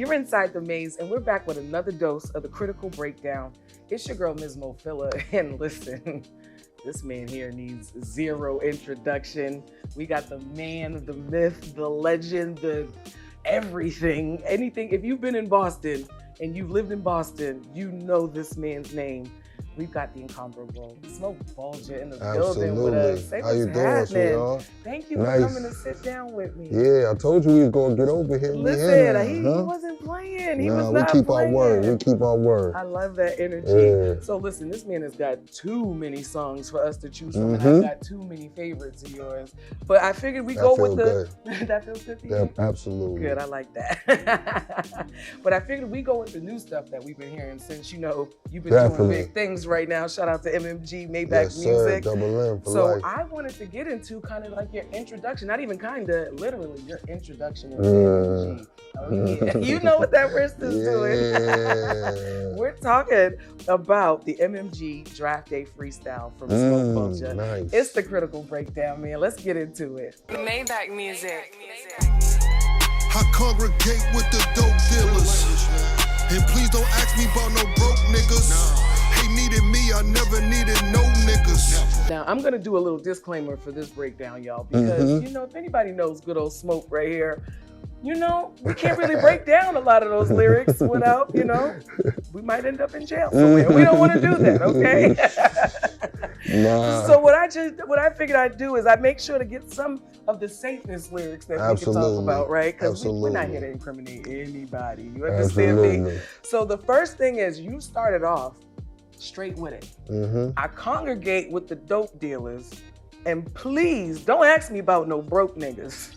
You're inside the maze, and we're back with another dose of the critical breakdown. It's your girl, Ms. Mofilla, and listen, this man here needs zero introduction. We got the man, the myth, the legend, the everything, anything. If you've been in Boston and you've lived in Boston, you know this man's name. We've got the incomparable Smoke Bulga in the building with us. Say How you doing, happening. sweetheart? Thank you for coming to sit down with me. Yeah, I told you we was gonna get over here. Listen, he wasn't playing. He was not we keep playing. our word. We keep our word. I love that energy. Yeah. So listen, this man has got too many songs for us to choose from. And I've got too many favorites of yours. But I figured we go with the... That feels good to you? Yeah, absolutely. Good, I like that. But I figured we go with the new stuff that we've been hearing since, you know, you've been doing big things right now. Shout out to MMG Maybach Music. Double M for so life. I wanted to get into kind of like your introduction, not even kind of, literally your introduction into MMG. Oh, yeah. You know what that wrist is doing. We're talking about the MMG Draft Day Freestyle from Smoke Bulga. Nice. It's the critical breakdown, man. Let's get into it. Maybach Music. I congregate with the dope dealers. And please don't ask me about no broke niggas. He needed me, I never needed no niggas. Now, I'm going to do a little disclaimer for this breakdown, y'all, because, you know, if anybody knows good old Smoke right here, you know, we can't really break down a lot of those lyrics without, you know, we might end up in jail somewhere. We don't want to do that, okay? So what I figured I'd do is I make sure to get some of the safest lyrics that we can talk about, right? Because we're not here to incriminate anybody. You understand me? So the first thing is you started off straight with it. I congregate with the dope dealers, and please don't ask me about no broke niggas.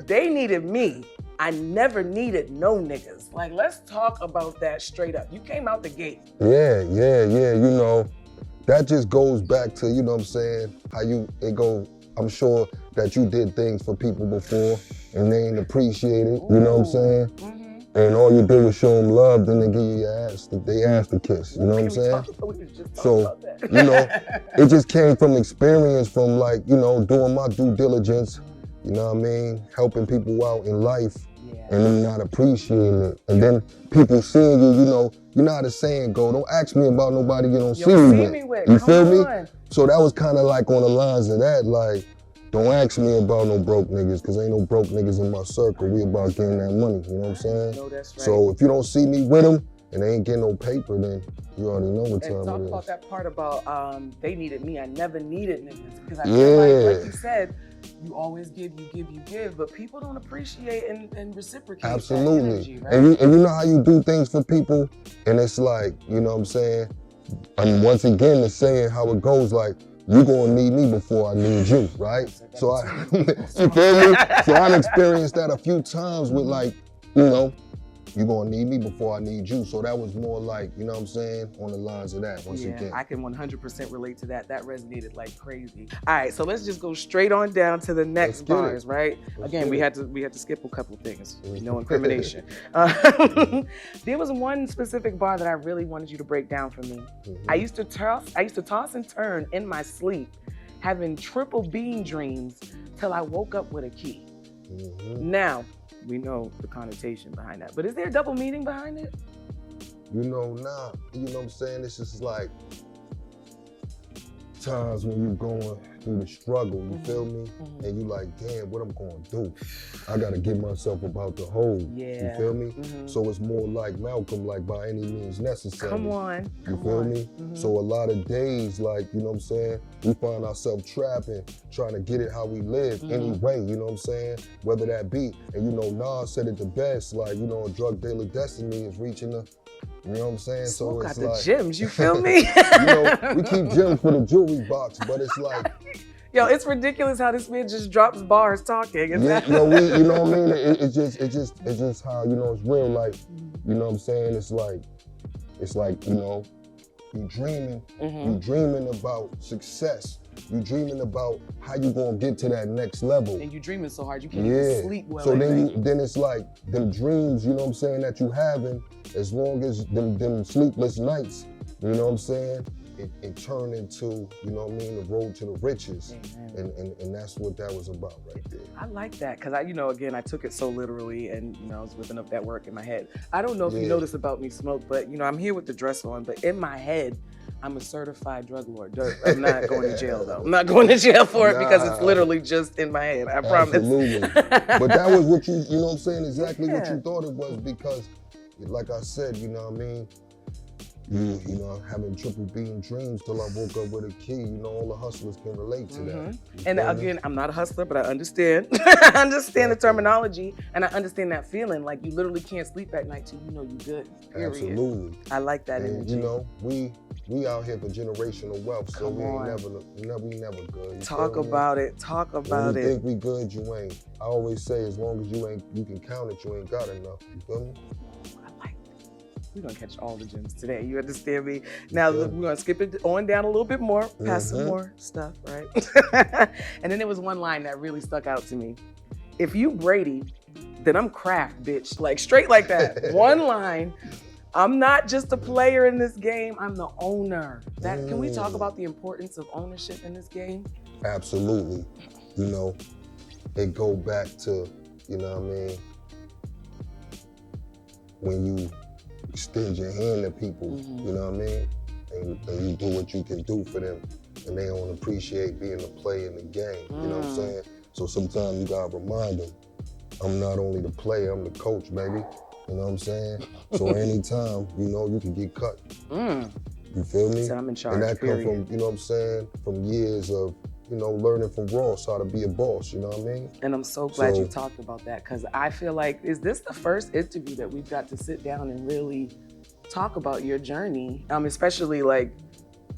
They needed me. I never needed no niggas. Like, let's talk about that straight up. You came out the gate. Yeah. You know, that just goes back to, you know what I'm saying, how I'm sure that you did things for people before and they ain't appreciate it, you know what I'm saying? And all you did was show them love, then they give you your ass, they ass to kiss, you know what I'm saying? So, you know, it just came from experience, from like, you know, doing my due diligence, you know what I mean? Helping people out in life and them not appreciating it. And then people seeing you, you know how the saying go, don't ask me about nobody you don't see me with. You feel me? So that was kind of like on the lines of that, like, don't ask me about no broke niggas, because ain't no broke niggas in my circle. We about getting that money, you know what I'm saying? No, that's right. So if you don't see me with them and they ain't getting no paper, then you already know what time it is. And talk about that part about they needed me. I never needed niggas. Because I feel like you said, you always give, you give, but people don't appreciate and reciprocate. Absolutely. That energy, right? And you know how you do things for people, and it's like, you know what I'm saying? And once again, the saying how it goes, like, you gonna need me before I need you, right? So you feel me? So I've experienced that a few times with, like, you know, you gonna need me before I need you. So that was more like, you know what I'm saying, on the lines of that once again. I can 100% relate to that. That resonated like crazy. All right, so let's just go straight on down to the next bars, right? Again, we had to skip a couple things. No incrimination. There was one specific bar that I really wanted you to break down for me. I used to toss and turn in my sleep, having triple beam dreams till I woke up with a key. Now, we know the connotation behind that, but is there a double meaning behind it? You know, you know what I'm saying? It's just like times when you're going through the struggle, you feel me? And you like, damn, what I'm gonna do? I gotta get myself about the hole, you feel me? So it's more like Malcolm, like by any means necessary. Come on. You feel me? So a lot of days, like, you know what I'm saying? We find ourselves trapping, trying to get it how we live anyway, you know what I'm saying? Whether that be, and you know, Nas said it the best, like, you know, a drug dealer destiny is reaching the, you know what I'm saying? So it's like the gems, you feel me? You know, we keep gems for the jewelry box, but it's like, yo, it's ridiculous how this man just drops bars talking. You know what I mean? It's just how, you know, it's real. Like, you know what I'm saying? It's like, you know, you dreaming about success. You dreaming about how you gonna get to that next level. And you dreaming so hard you can't even sleep well. So then it's like them dreams, you know what I'm saying, that you having, as long as them sleepless nights, you know what I'm saying? it turned into, you know what I mean, the road to the riches. And that's what that was about right there. I like that, because again, I took it so literally, and I was whipping up that work in my head. I don't know if you know this about me, Smoke, but I'm here with the dress on, but in my head, I'm a certified drug lord. I'm not going to jail though. I'm not going to jail for it because it's literally just in my head. I promise. Absolutely. But that was what you know what I'm saying, exactly what you thought it was, because like I said, you know what I mean, you know, having triple beam dreams till I woke up with a key, all the hustlers can relate to that. And again, I'm not a hustler, but I understand. I understand the terminology, and I understand that feeling. Like, you literally can't sleep at night till you know you're good. Period. Absolutely. I like that energy. We out here for generational wealth, so we never good. Talk about it. Talk about it. it. You think we good, you ain't. I always say, as long as you can count it, you ain't got enough. You feel me? I like it. We're gonna catch all the gems today. You understand me? Now we're gonna skip it on down a little bit more, past some more stuff, right? And then there was one line that really stuck out to me. If you Brady, then I'm Kraft, bitch. Like, straight like that. One line. I'm not just a player in this game, I'm the owner. Can we talk about the importance of ownership in this game? Absolutely. It go back to, you know what I mean, when you extend your hand to people, you know what I mean, and you do what you can do for them, and they don't appreciate being a player in the game, you know what I'm saying? So sometimes you gotta remind them, I'm not only the player, I'm the coach, baby. You know what I'm saying? So anytime, you can get cut. You feel me? So I'm in charge, and that comes from, you know what I'm saying, from years of, learning from Ross how to be a boss, you know what I mean? And I'm so glad you talked about that, because I feel like, is this the first interview that we've got to sit down and really talk about your journey, especially like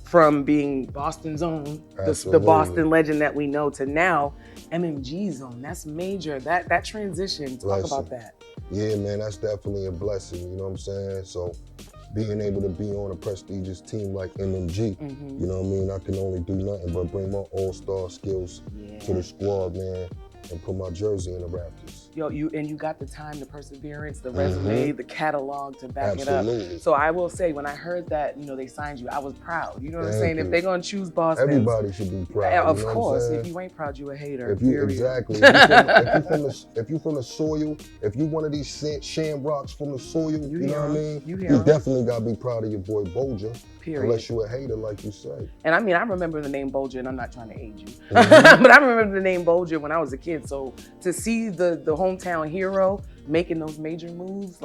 from being Boston's own, the Boston legend that we know, to now MMG Zone. That's major. That transition. Talk about that. Yeah, man, that's definitely a blessing, you know what I'm saying? So being able to be on a prestigious team like MMG, you know what I mean? I can only do nothing but bring my all-star skills to the squad, man, and put my jersey in the rafters. Yo, you got the time, the perseverance, the resume, the catalog to back it up. So I will say, when I heard that, they signed you, I was proud. You know what I'm saying? If they're gonna choose Boston, everybody should be proud. Of course. If you ain't proud, you a hater. Exactly. If you from the soil, if you one of these shamrocks from the soil, you know what I mean? You definitely gotta be proud of your boy Bulga. Period. Unless you a hater, like you say. And I remember the name Bulga, and I'm not trying to age you, but I remember the name Bulga when I was a kid. So to see the hometown hero making those major moves,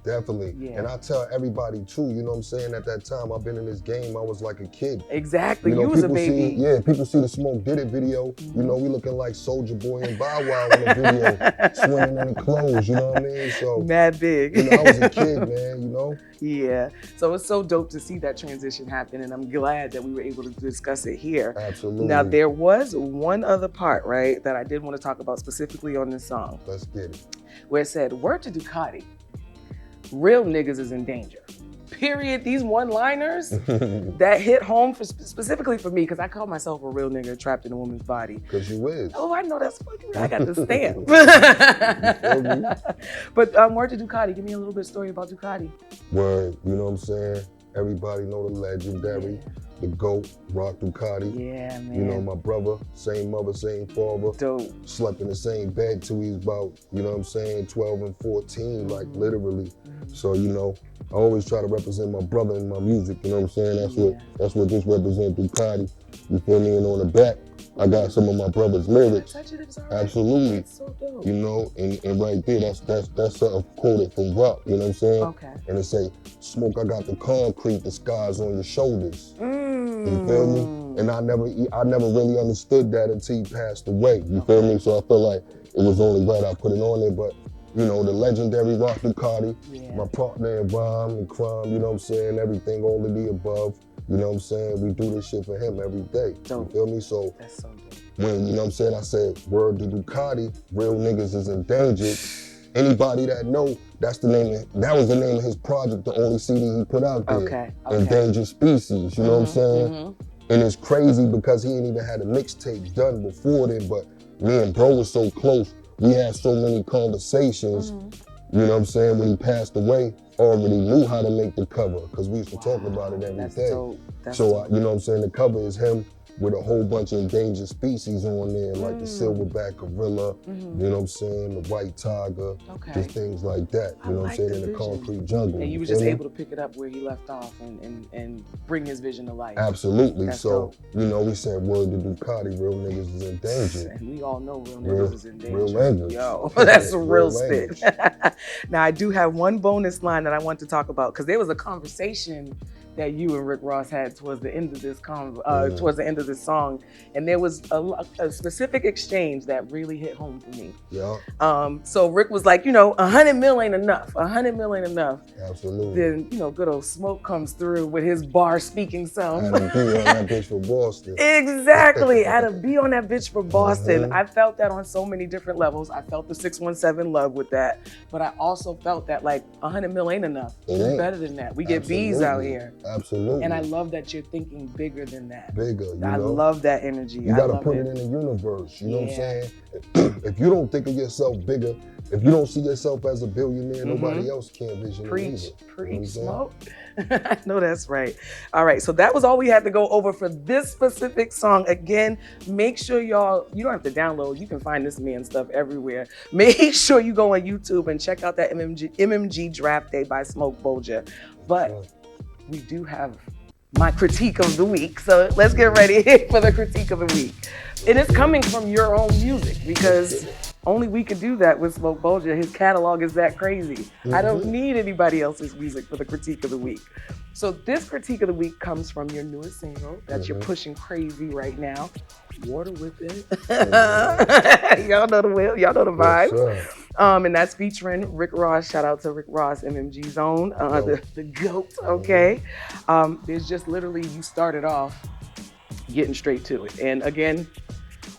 Definitely. Yeah. And I tell everybody too, you know what I'm saying, at that time I've been in this game, I was like a kid. Exactly, you was a baby. People see the Smoke Did It video, we looking like Soulja Boy and Bow Wow in the video, swimming in the clothes, you know what I mean? So mad big. I was a kid, man, Yeah, so it's so dope to see that transition happen, and I'm glad that we were able to discuss it here. Absolutely. Now, there was one other part, right, that I did want to talk about specifically on this song. Let's get it. Where it said, word to Ducati, real niggas is in danger. Period. These one-liners that hit home specifically for me, because I call myself a real nigga trapped in a woman's body. Because you is. Oh, I know that's fucking right. I got the stamp. But word to Ducati, give me a little bit of story about Ducati. Word, you know what I'm saying? Everybody know the legendary, the GOAT, Rock Ducati. Yeah, man. My brother, same mother, same father. Dope. Slept in the same bed till he was about, 12 and 14, like literally. So, I always try to represent my brother in my music, you know what I'm saying? That's what this represents, Ducati. You feel me? And on the back, I got some of my brother's lyrics. Absolutely. That's so dope. And right there, that's something quoted from Rock, you know what I'm saying? Okay. And it say, Smoke, I got the concrete, the scars on your shoulders. You feel me? And I never really understood that until he passed away. You feel me? So I felt like it was only right I put it on there, but the legendary Rock Ducati, my partner in rhyme and crime, you know what I'm saying? Everything, all of the above. You know what I'm saying? We do this shit for him every day. Dope. You feel me? So that's so dope. When, you know what I'm saying, I said, word to Ducati, real niggas is endangered. Anybody that know, that was the name of his project, the only CD he put out there. Okay. Endangered Species, you know what I'm saying? And it's crazy because he ain't even had a mixtape done before then, but me and bro was so close. We had so many conversations, you know what I'm saying, when he passed away, already knew how to make the cover because we used to talk about it every day. So, you know what I'm saying? The cover is him with a whole bunch of endangered species on there, like the silverback gorilla, you know what I'm saying, the white tiger, just things like that, you know what I'm saying, in the concrete jungle. And you were just able to pick it up where he left off and bring his vision to life. Absolutely. That's so, dope. you know, we said word to Ducati, real niggas is in danger. And we all know real niggas is in danger. Real language. Yo, that's a real spit. Now, I do have one bonus line that I want to talk about because there was a conversation that you and Rick Ross had towards the end of this towards the end of this song, and there was a specific exchange that really hit home for me. Yeah. So Rick was like, you know, 100 mil ain't enough. 100 mil ain't enough. Absolutely. Then, you know, good old Smoke comes through with his bar speaking self. Had to be on that bitch for Boston. Exactly. Had to be on that bitch for Boston. I felt that on so many different levels. I felt the 617 love with that, but I also felt that like 100 mil ain't enough. We're better than that. We get B's out here. Absolutely. And I love that you're thinking bigger than that. Bigger, you know? I love that energy. You gotta put it in the universe, you know what I'm saying? If you don't think of yourself bigger, if you don't see yourself as a billionaire, nobody else can vision it either. Preach, Smoke. I know that's right. All right, so that was all we had to go over for this specific song. Again, make sure y'all, you don't have to download, you can find this man stuff everywhere. Make sure you go on YouTube and check out that MMG Draft Day by Smoke Bulga. But we do have my critique of the week. So let's get ready for the critique of the week. And it's coming from your own music because only we could do that with Smoke Bulga. His catalog is that crazy. I don't need anybody else's music for the critique of the week. So this critique of the week comes from your newest single that you're pushing crazy right now, Water Whipping. Y'all know the will, y'all know the vibes. Yes, and that's featuring Rick Ross. Shout out to Rick Ross, MMG Zone, the GOAT, okay? There's just literally, you started off getting straight to it. And again,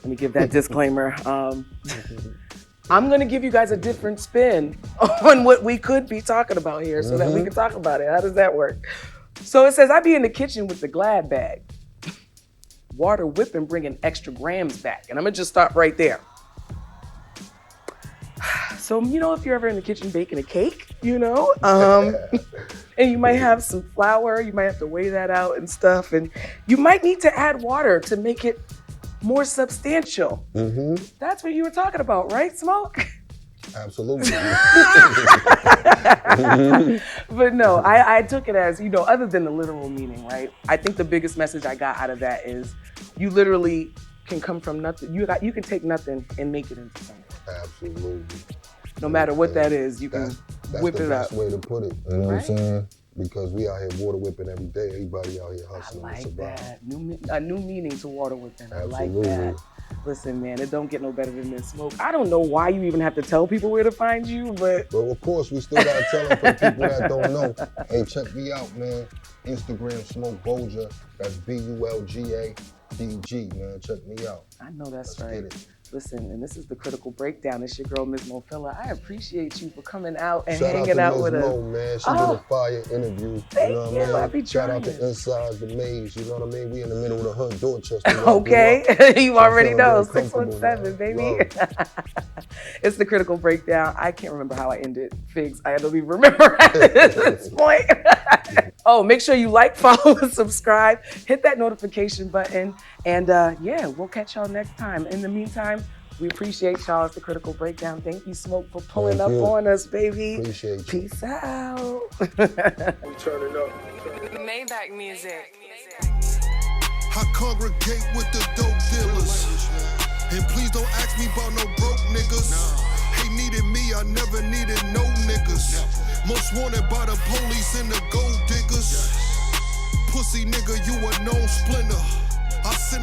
let me give that disclaimer. I'm gonna give you guys a different spin on what we could be talking about here so that we can talk about it. How does that work? So it says, I be in the kitchen with the Glad bag. Water whipping, bringing extra grams back. And I'm gonna just stop right there. So, you know, if you're ever in the kitchen baking a cake, you know, and you might have some flour, you might have to weigh that out and stuff. And you might need to add water to make it more substantial. That's what you were talking about, right, Smoke? Absolutely. But no, I took it as, you know, other than the literal meaning, right? I think the biggest message I got out of that is you literally can come from nothing. You can take nothing and make it into something. Absolutely. No matter what that is, you can whip it up. That's the best way to put it. You know what I'm saying? Because we out here water whipping every day. Everybody out here hustling to survive. That. A new meaning to water whipping. Absolutely. I like that. Listen, man, it don't get no better than this, Smoke. I don't know why you even have to tell people where to find you, but... But of course, we still gotta tell them for people that don't know. Hey, check me out, man. Instagram, Smoke Bulga. That's BULGADG, man. Check me out. I know that's Let's right. get it. Listen, and this is the Critical Breakdown. It's your girl, Ms. Mofilla. I appreciate you for coming out and hanging out with us. Shout out to Ms. Mo, man. She did a fire interview. Thank you know what I mean? Shout out to Insidethemaze. You know what I mean? We in the middle of the hood, Dorchester. Okay, you already know. 617, baby. It's the Critical Breakdown. I can't remember how I ended. Figs, I don't even remember at this point. Oh, make sure you like, follow, and subscribe. Hit that notification button. And yeah, we'll catch y'all next time. In the meantime, we appreciate y'all. It's the Critical Breakdown. Thank you, Smoke, for pulling up on us, baby. Appreciate you. Peace out. We turning up. Maybach music. I congregate with the dope dealers. And please don't ask me about no broke niggas. They needed me, I never needed no niggas. Most wanted by the police and the gold diggers. Pussy nigga, you a known splinter. I send